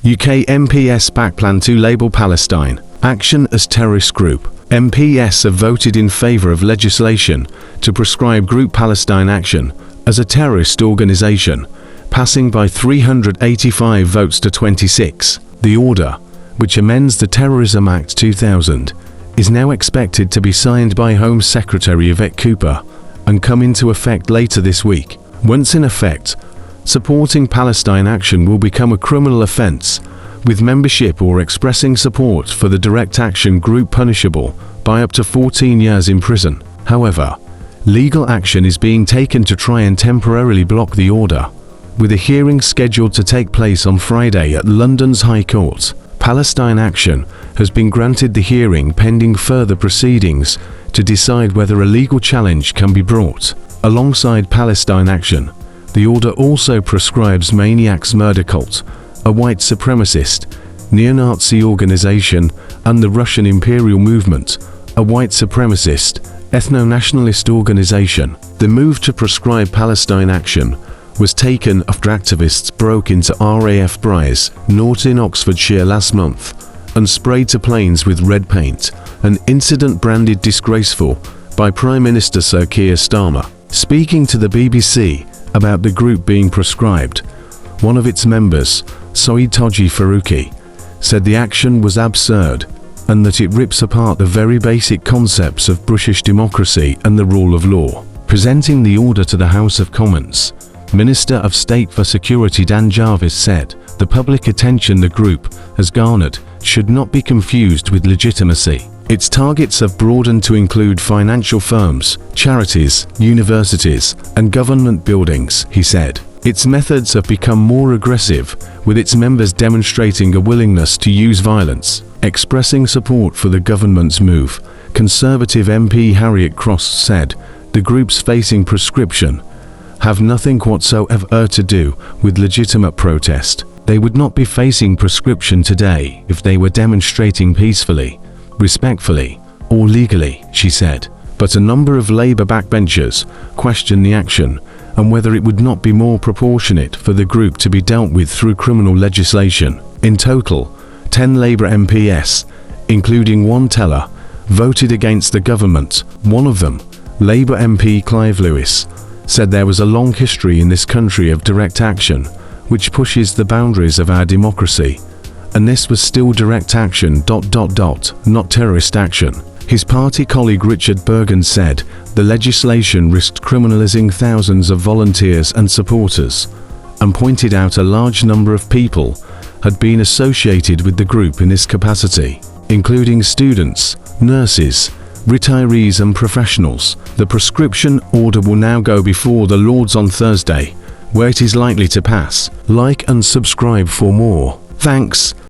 UK MPs back plan to label Palestine Action as terrorist group. MPs have voted in favour of legislation to proscribe group Palestine Action as a terrorist organisation, passing by 385 votes to 26. The order, which amends the Terrorism Act 2000, is now expected to be signed by Home Secretary Yvette Cooper and come into effect later this week. Once in effect, supporting Palestine Action will become a criminal offence, with membership or expressing support for the direct action group punishable by up to 14 years in prison. However, legal action is being taken to try and temporarily block the order, with a hearing scheduled to take place on Friday at London's High Court. Palestine Action has been granted the hearing pending further proceedings to decide whether a legal challenge can be brought. Alongside Palestine Action, the order also proscribes Maniacs Murder Cult, a white supremacist, neo-Nazi organization, and the Russian Imperial Movement, a white supremacist, ethno-nationalist organization. The move to proscribe Palestine Action was taken after activists broke into RAF Briars, North in Oxfordshire last month, and sprayed to planes with red paint, an incident branded disgraceful by Prime Minister Sir Keir Starmer. Speaking to the BBC about the group being proscribed, one of its members, Soid Toji Faruqi, said the action was absurd and that it rips apart the very basic concepts of British democracy and the rule of law. Presenting the order to the House of Commons, Minister of State for Security Dan Jarvis said, "The public attention the group has garnered should not be confused with legitimacy. Its targets have broadened to include financial firms, charities, universities, and government buildings," he said. "Its methods have become more aggressive, with its members demonstrating a willingness to use violence." Expressing support for the government's move, Conservative MP Harriet Cross said, "The groups facing proscription have nothing whatsoever to do with legitimate protest. They would not be facing proscription today if they were demonstrating peacefully, respectfully, or legally," she said. But a number of Labour backbenchers questioned the action and whether it would not be more proportionate for the group to be dealt with through criminal legislation. In total, 10 Labour MPs, including one teller, voted against the government. One of them, Labour MP Clive Lewis, said there was a long history in this country of direct action, which pushes the boundaries of our democracy, and this was still direct action ... not terrorist action. His party colleague Richard Bergen said the legislation risked criminalising thousands of volunteers and supporters, and pointed out a large number of people had been associated with the group in this capacity, including students, nurses, retirees and professionals. The proscription order will now go before the Lords on Thursday, where it is likely to pass. Like and subscribe for more. Thanks.